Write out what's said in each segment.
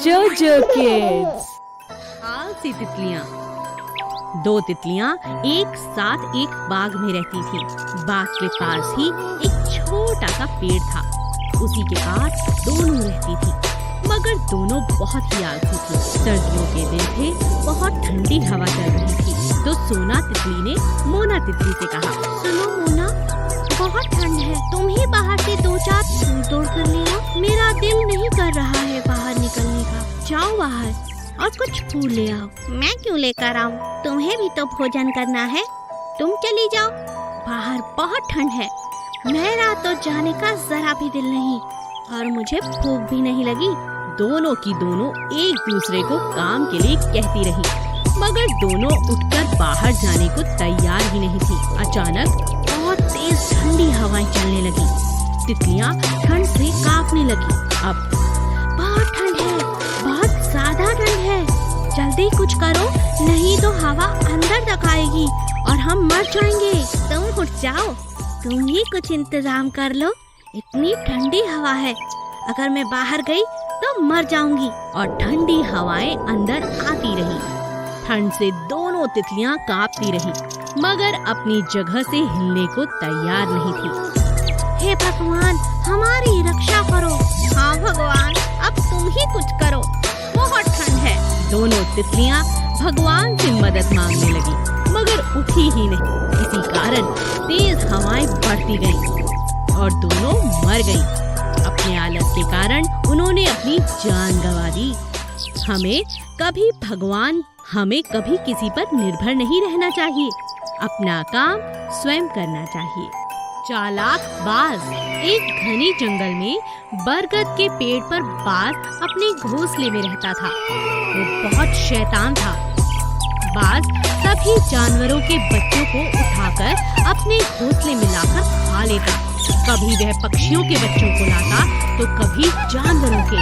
जोजो किड्स। आलसी तितलियां। दो तितलियां एक साथ एक बाग में रहती थी। बाग के पास ही एक छोटा सा पेड़ था। उसी के पास दोनों रहती थी, मगर दोनों बहुत ही आलसी थी। सर्दियों के दिन थे, बहुत ठंडी हवा चल रही थी। तो सोना तितली ने मोना तितली से कहा, सुनो मोना, बहुत ठंड है, तुम ही बाहर से 2-4 फूल तोड़ कर ले आओ। मेरा दिल नहीं कर रहा है बाहर निकलने का। जाओ बाहर और कुछ फूल ले आओ। मैं क्यों लेकर आऊं? तुम्हें भी तो भोजन करना है। तुम चली जाओ, बाहर बहुत ठंड है। मेरा तो जाने का जरा भी दिल नहीं और मुझे भूख भी नहीं लगी। दोनों की दोनों एक दूसरे को काम के लिए कहती रही, मगर दोनों उठकर बाहर जाने को तैयार ही नहीं थी। अचानक बहुत तेज ठंडी हवाएं चलने लगी। तितलियां ठंड से कांपने लगी। अब बहुत ठंड है, बहुत ज्यादा ठंड है। जल्दी कुछ करो, नहीं तो हवा अंदर तक आएगी और हम मर जाएंगे। तुम उठ जाओ, तुम ही कुछ इंतजाम कर लो। इतनी ठंडी हवा है, अगर मैं बाहर गई तो मर जाऊंगी। और ठंडी हवाएं अंदर आती रही। ठंड से दोनों तितलियां कांपती रही, मगर अपनी जगह से हिलने को तैयार नहीं थी। हे भगवान, हमारी रक्षा करो। हाँ भगवान, अब तुम ही कुछ करो, बहुत ठंड है। दोनों तितलियां भगवान से मदद मांगने लगी, मगर उठी ही नहीं। इसी कारण तेज हवाएं बढ़ती गईं और दोनों मर गईं। अपने आलस के कारण उन्होंने अपनी जान गंवा दी। हमें कभी किसी पर निर्भर नहीं रहना चाहिए। अपना काम स्वयं करना चाहिए। चालाक बाज। एक घने जंगल में बरगद के पेड़ पर बाज अपने घोंसले में रहता था। वो बहुत शैतान था। बाज सभी जानवरों के बच्चों को उठाकर अपने घोंसले में लाकर खा लेता। कभी वह पक्षियों के बच्चों को लाता तो कभी जानवरों के।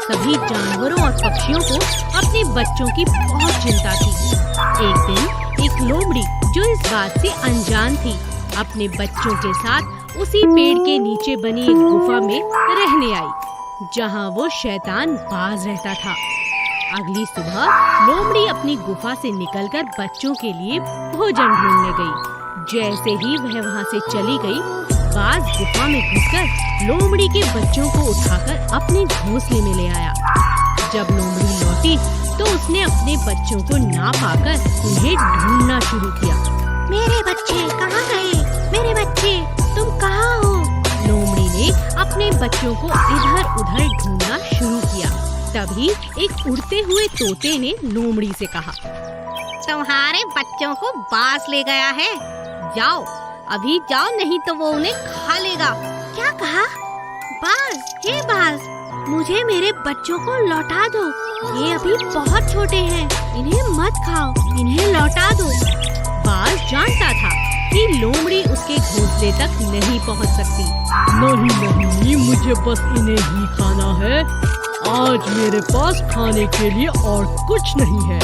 सभी जानवरों और पक्षियों को अपने बच्चों की बहुत चिंता थी। एक दिन एक लोमड़ी, जो इस बात से अनजान थी, अपने बच्चों के साथ उसी पेड़ के नीचे बनी एक गुफा में रहने आई, जहां वो शैतान बाज रहता था। अगली सुबह लोमड़ी अपनी गुफा से निकलकर बच्चों के लिए भोजन ढूंढने गई। जैसे ही वह वहां से चली गई, बाज गुफा में घुसकर लोमड़ी के बच्चों को उठाकर अपने घोंसले में ले आया। जब लोमड़ी लौटी तो उसने अपने बच्चों को ना पाकर उन्हें ढूंढना शुरू किया। मेरे बच्चे कहाँ गए? मेरे बच्चे, तुम कहाँ हो? लोमड़ी ने अपने बच्चों को इधर उधर ढूंढना शुरू किया। तभी एक उड़ते हुए तोते ने लोमड़ी से कहा, तुम्हारे बच्चों को बाज ले गया है। जाओ, अभी जाओ, नहीं तो वो उन्हें खा लेगा। क्या कहा? बाज? हे बाज, मुझे मेरे बच्चों को लौटा दो। ये अभी बहुत छोटे हैं, इन्हें मत खाओ, इन्हें लौटा दो। बाज जानता था कि लोमड़ी उसके घोंसले तक नहीं पहुंच सकती। नहीं, मुझे बस इन्हें ही खाना है। आज मेरे पास खाने के लिए और कुछ नहीं है।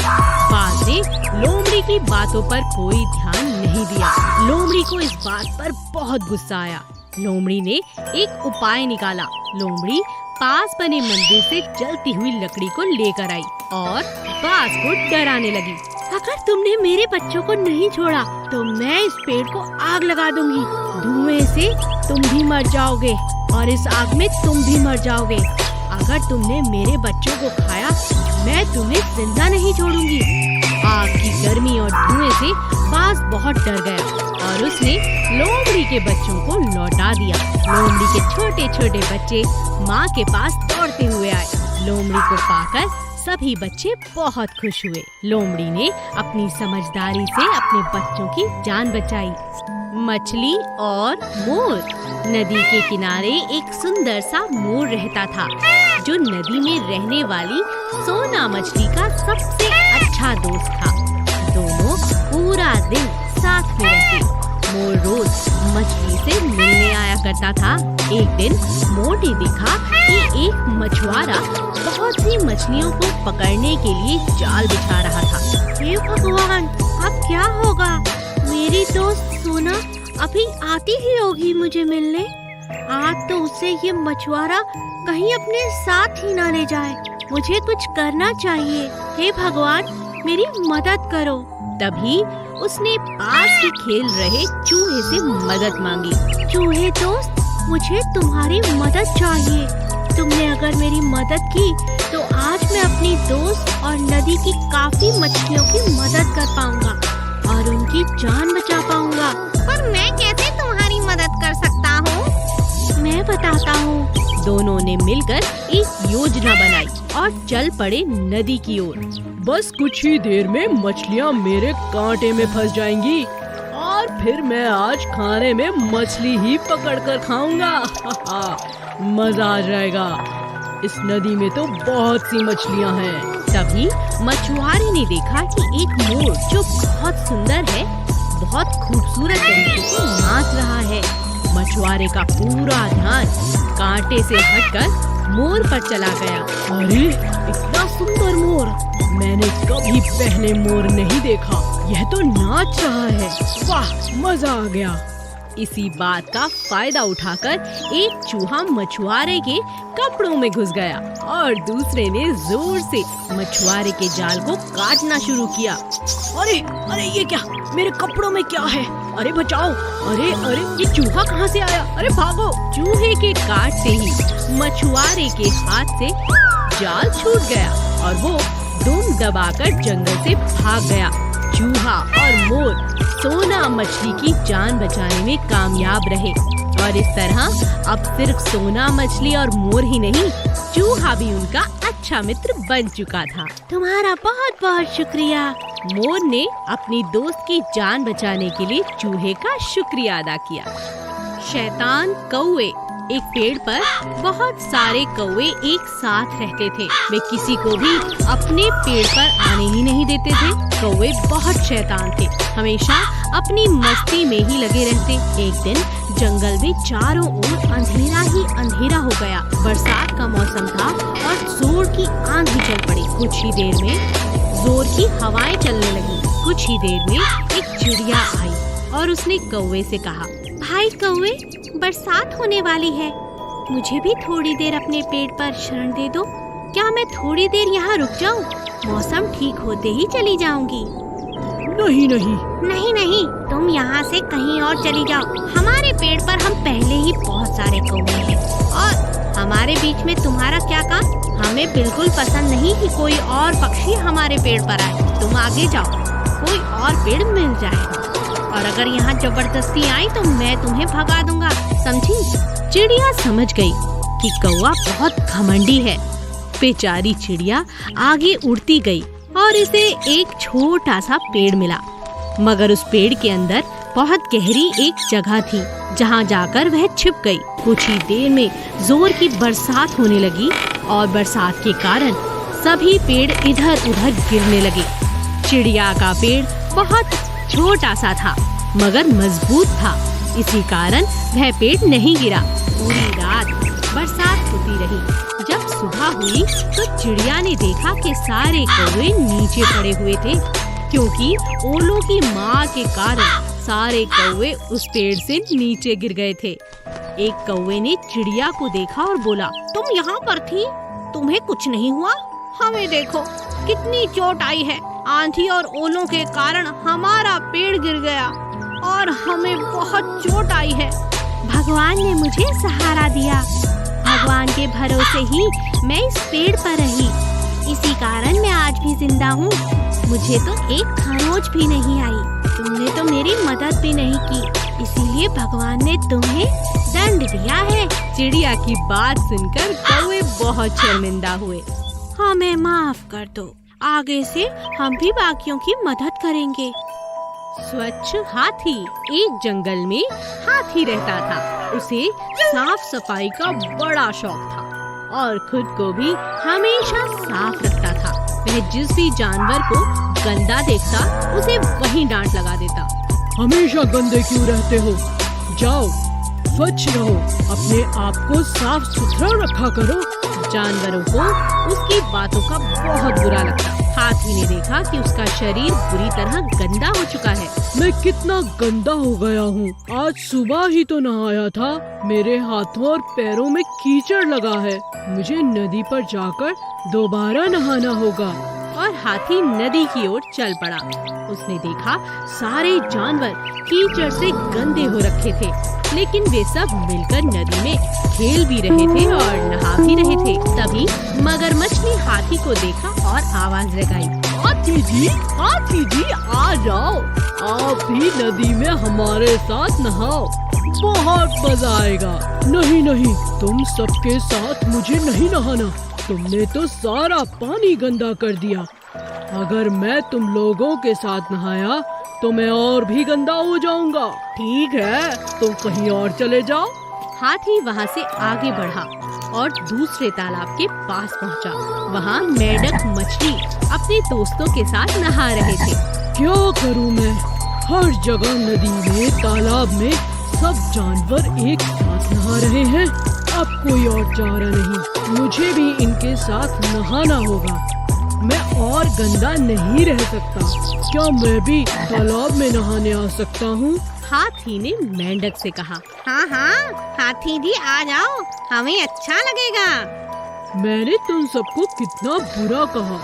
बाज ने लोमड़ी की बातों पर कोई ध्यान नहीं दिया। लोमड़ी को इस बात पर बहुत गुस्सा आया। लोमड़ी ने एक उपाय निकाला। लोमड़ी पास बने मंदिर से जलती हुई लकड़ी को लेकर आई और बाज को डराने लगी। अगर तुमने मेरे बच्चों को नहीं छोड़ा तो मैं इस पेड़ को आग लगा दूंगी। धुएं से तुम भी मर जाओगे और इस आग में तुम भी मर जाओगे। अगर तुमने मेरे बच्चों को खाया, मैं तुम्हें जिंदा नहीं छोड़ूंगी। आग की गर्मी और धुएं से बाज बहुत डर गया और उसने लोमड़ी के बच्चों को लौटा दिया। लोमड़ी के छोटे छोटे बच्चे माँ के पास दौड़ते हुए आए। लोमड़ी को पाकर सभी बच्चे बहुत खुश हुए। लोमड़ी ने अपनी समझदारी से अपने बच्चों की जान बचाई। मछली और मोर। नदी के किनारे एक सुंदर सा मोर रहता था, जो नदी में रहने वाली सोना मछली का सबसे अच्छा दोस्त था। दोनों पूरा दिन साथ में रहते। मोर रोज मछली से मिलने आया करता था। एक दिन मोर ने देखा कि एक मछुआरा बहुत सी मछलियों को पकड़ने के लिए जाल बिछा रहा था। हे भगवान, अब क्या होगा? मेरी दोस्त सोना अभी आती ही होगी मुझे मिलने। आज तो उसे ये मछुआरा कहीं अपने साथ ही ना ले जाए। मुझे कुछ करना चाहिए। हे भगवान, मेरी मदद करो। तभी उसने पास ही खेल रहे चूहे से मदद मांगी। चूहे दोस्त, मुझे तुम्हारी मदद चाहिए। तुमने अगर मेरी मदद की तो आज मैं अपनी दोस्त और नदी की काफी मछलियों की मदद कर पाऊंगा और उनकी जान बचा पाऊंगा। पर मैं कैसे तुम्हारी मदद कर सकता हूँ? मैं बताता हूँ। दोनों ने मिलकर एक योजना बनाई और चल पड़े नदी की ओर। बस कुछ ही देर में मछलियाँ मेरे कांटे में फंस जाएंगी और फिर मैं आज खाने में मछली ही पकड़ कर खाऊंगा। मजा आ जाएगा। इस नदी में तो बहुत सी मछलियाँ हैं। तभी मछुआरे ने देखा कि एक मोर जो बहुत सुंदर है, बहुत खूबसूरत तरीके से नाच रहा है। मछुआरे का पूरा ध्यान कांटे से हटकर मोर पर चला गया। अरे, इतना सुंदर मोर मैंने कभी पहले मोर नहीं देखा। यह तो नाच रहा है। वाह, मजा आ गया। इसी बात का फायदा उठाकर एक चूहा मछुआरे के कपड़ों में घुस गया और दूसरे ने जोर से मछुआरे के जाल को काटना शुरू किया। अरे अरे, ये क्या? मेरे कपड़ों में क्या है? अरे बचाओ! अरे अरे, ये चूहा कहाँ से आया? अरे भागो! चूहे के काटते ही मछुआरे के हाथ से जाल छूट गया और वो दुम दबाकर जंगल से भाग गया। चूहा और मोर सोना मछली की जान बचाने में कामयाब रहे और इस तरह अब सिर्फ सोना मछली और मोर ही नहीं, चूहा भी उनका अच्छा मित्र बन चुका था। तुम्हारा बहुत बहुत शुक्रिया। मोर ने अपनी दोस्त की जान बचाने के लिए चूहे का शुक्रिया अदा किया। शैतान कौवे। एक पेड़ पर बहुत सारे कौवे एक साथ रहते थे। वे किसी को भी अपने पेड़ पर आने ही नहीं देते थे। कौवे बहुत शैतान थे, हमेशा अपनी मस्ती में ही लगे रहते। एक दिन जंगल में चारों ओर अंधेरा ही अंधेरा हो गया। बरसात का मौसम था और जोर की आंधी चल पड़ी। कुछ ही देर में जोर की हवाएं चलने लगी। कुछ ही देर में एक चिड़िया आई और उसने कौवे से कहा, भाई कौवे, बरसात होने वाली है। मुझे भी थोड़ी देर अपने पेड़ पर शरण दे दो। क्या मैं थोड़ी देर यहाँ रुक जाऊँ? मौसम ठीक होते ही चली जाऊंगी। नहीं नहीं। नहीं नहीं, तुम यहाँ से कहीं और चली जाओ। हमारे पेड़ पर हम पहले ही बहुत सारे कौवे हैं और हमारे बीच में तुम्हारा क्या काम? हमें बिल्कुल पसंद नहीं कि कोई और पक्षी हमारे पेड़ पर आए। तुम आगे जाओ, कोई और पेड़ मिल जाएगा और अगर यहाँ जबरदस्ती आई तो मैं तुम्हें भगा दूंगा, समझी? चिड़िया समझ गई कि कौवा बहुत घमंडी है। बेचारी चिड़िया आगे उड़ती गई और इसे एक छोटा सा पेड़ मिला, मगर उस पेड़ के अंदर बहुत गहरी एक जगह थी जहाँ जाकर वह छिप गई। कुछ ही देर में जोर की बरसात होने लगी और बरसात के कारण सभी पेड़ इधर उधर गिरने लगे। चिड़िया का पेड़ बहुत छोटा सा था मगर मजबूत था, इसी कारण वह पेड़ नहीं गिरा। पूरी रात बरसात होती रही। जब सुबह हुई तो चिड़िया ने देखा कि सारे कौवे नीचे पड़े हुए थे, क्योंकि ओलों की मार के कारण सारे कौवे उस पेड़ से नीचे गिर गए थे। एक कौवे ने चिड़िया को देखा और बोला, तुम यहाँ पर थी, तुम्हें कुछ नहीं हुआ? हमें देखो, कितनी चोट आई है। आंधी और ओलों के कारण हमारा पेड़ गिर गया और हमें बहुत चोट आई है। भगवान ने मुझे सहारा दिया। भगवान के भरोसे ही मैं इस पेड़ पर रही, इसी कारण मैं आज भी जिंदा हूँ। मुझे तो एक खरोंच भी नहीं आई। तुमने तो मेरी मदद भी नहीं की, इसीलिए भगवान ने तुम्हें दंड दिया है। चिड़िया की बात सुनकर कौवे बहुत शर्मिंदा हुए। हमें माफ कर दो, आगे से हम भी बाकियों की मदद करेंगे। स्वच्छ हाथी। एक जंगल में हाथी रहता था। उसे साफ सफाई का बड़ा शौक था और खुद को भी हमेशा साफ रखता था। वह जिस भी जानवर को गंदा देखता उसे वहीं डांट लगा देता। हमेशा गंदे क्यों रहते हो? जाओ, स्वच्छ रहो, अपने आप को साफ सुथरा रखा करो। जानवरों को उसकी बातों का बहुत बुरा लगता। हाथी ने देखा कि उसका शरीर बुरी तरह गंदा हो चुका है। मैं कितना गंदा हो गया हूँ। आज सुबह ही तो नहाया था। मेरे हाथों और पैरों में कीचड़ लगा है। मुझे नदी पर जाकर दोबारा नहाना होगा। और हाथी नदी की ओर चल पड़ा। उसने देखा सारे जानवर कीचड़ से गंदे हो रखे थे, लेकिन वे सब मिलकर नदी में खेल भी रहे थे और नहा भी रहे थे। तभी मगरमच्छ ने हाथी को देखा और आवाज लगाई, हाथी जी आ जाओ, आप भी नदी में हमारे साथ नहाओ, बहुत मजा आएगा। नहीं, तुम सबके साथ मुझे नहीं नहाना। तुमने तो सारा पानी गंदा कर दिया। अगर मैं तुम लोगों के साथ नहाया तो मैं और भी गंदा हो जाऊंगा। ठीक है, तुम कहीं और चले जाओ। हाथी वहाँ से आगे बढ़ा और दूसरे तालाब के पास पहुँचा। वहाँ मेंढक मछली अपने दोस्तों के साथ नहा रहे थे। क्या करूँ मैं? हर जगह नदी में, तालाब में सब जानवर एक साथ नहा रहे हैं। अब कोई और चारा नहीं, मुझे भी इनके साथ नहाना होगा। मैं और गंदा नहीं रह सकता। क्या मैं भी तालाब में नहाने आ सकता हूँ? हाथी ने मेंढक से कहा। हाँ, हाथी जी आ जाओ, हमें अच्छा लगेगा। मैंने तुम सबको कितना बुरा कहा,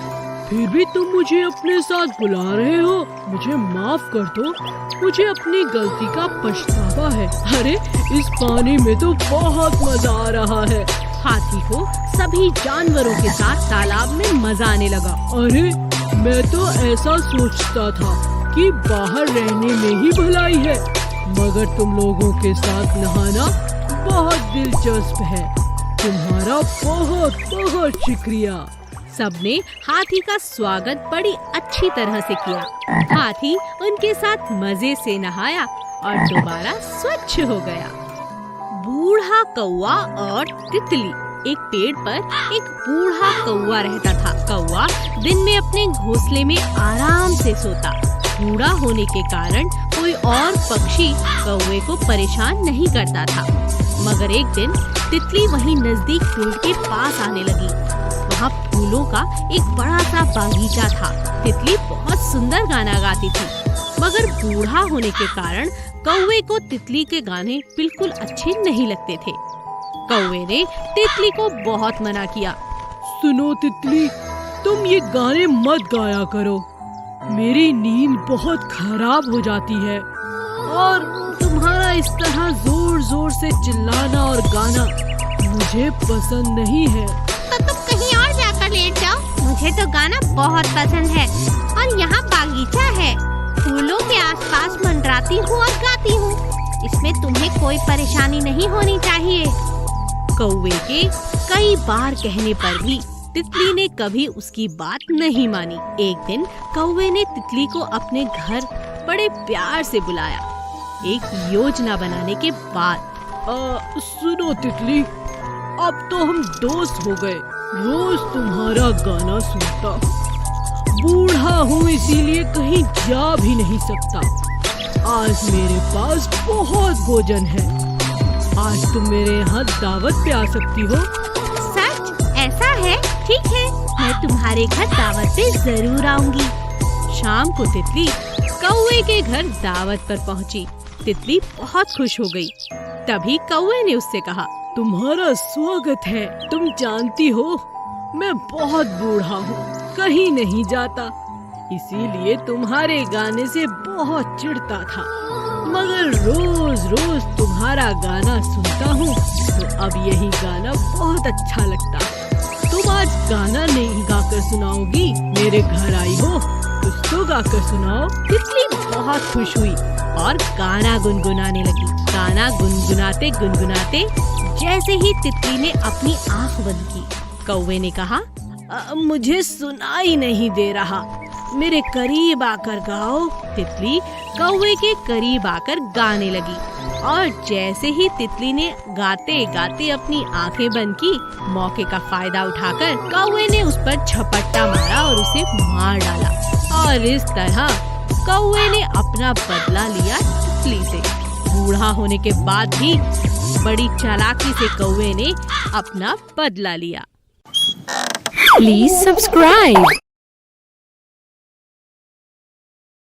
फिर भी तुम मुझे अपने साथ बुला रहे हो। मुझे माफ कर दो, मुझे अपनी गलती का पछतावा है। अरे इस पानी में तो बहुत मजा आ रहा है। हाथी को सभी जानवरों के साथ तालाब में मजा आने लगा। अरे मैं तो ऐसा सोचता था कि बाहर रहने में ही भलाई है, मगर तुम लोगों के साथ नहाना बहुत दिलचस्प है। तुम्हारा बहुत बहुत शुक्रिया। सबने हाथी का स्वागत बड़ी अच्छी तरह से किया। हाथी उनके साथ मजे से नहाया और दोबारा स्वच्छ हो गया। बूढ़ा कौवा और तितली। एक पेड़ पर एक बूढ़ा कौवा रहता था। कौवा दिन में अपने घोंसले में आराम से सोता। बूढ़ा होने के कारण कोई और पक्षी कौवे को परेशान नहीं करता था। मगर एक दिन तितली वहीं नजदीक पेड़ के पास आने लगी। वहाँ फूलों का एक बड़ा सा बागीचा था। तितली बहुत सुंदर गाना गाती थी, मगर बूढ़ा होने के कारण कौवे को तितली के गाने बिल्कुल अच्छे नहीं लगते थे। कौवे ने तितली को बहुत मना किया। सुनो तितली, तुम ये गाने मत गाया करो। मेरी नींद बहुत खराब हो जाती है और तुम्हारा इस तरह जोर जोर से चिल्लाना और गाना मुझे पसंद नहीं है। तो तुम कहीं और जाकर लेट जाओ। मुझे तो गाना बहुत पसंद है और यहाँ बागीचा है। फूलों के आसपास मंडराती हूँ और गाती हूँ। इसमें तुम्हें कोई परेशानी नहीं होनी चाहिए। कौवे के कई बार कहने पर भी तितली ने कभी उसकी बात नहीं मानी। एक दिन कौवे ने तितली को अपने घर बड़े प्यार से बुलाया। एक योजना बनाने के बाद, सुनो तितली, अब तो हम दोस्त हो गए। रोज तुम्हारा गाना सुनता हूँ। बूढ़ा हूँ इसीलिए कहीं जा भी नहीं सकता। आज मेरे पास बहुत भोजन है। आज तुम मेरे यहाँ दावत पे आ सकती हो। सच? ऐसा है? ठीक है, मैं तुम्हारे घर दावत पे जरूर आऊंगी। शाम को तितली कौवे के घर दावत पर पहुँची। तितली बहुत खुश हो गई। तभी कौवे ने उससे कहा, तुम्हारा स्वागत है। तुम जानती हो मैं बहुत बूढ़ा हूँ, कहीं नहीं जाता, इसीलिए तुम्हारे गाने से बहुत चिढ़ता था। मगर रोज रोज तुम्हारा गाना सुनता हूँ तो अब यही गाना बहुत अच्छा लगता है। तुम आज गाना नहीं गाकर सुनाओगी? मेरे घर आई हो, कुछ तो गाकर सुनाओ। तितली बहुत खुश हुई और गाना गुनगुनाने लगी। गाना गुनगुनाते गुनगुनाते जैसे ही तितली ने अपनी आँख बंद की, कौवे ने कहा, मुझे सुनाई नहीं दे रहा, मेरे करीब आकर गाओ। तितली कौवे के करीब आकर गाने लगी और जैसे ही तितली ने गाते गाते अपनी आंखें बंद की, मौके का फायदा उठाकर कौवे ने उस पर झपट्टा मारा और उसे मार डाला। और इस तरह कौवे ने अपना बदला लिया तितली से। बूढ़ा होने के बाद भी बड़ी चालाकी से कौवे ने अपना बदला लिया। Please subscribe.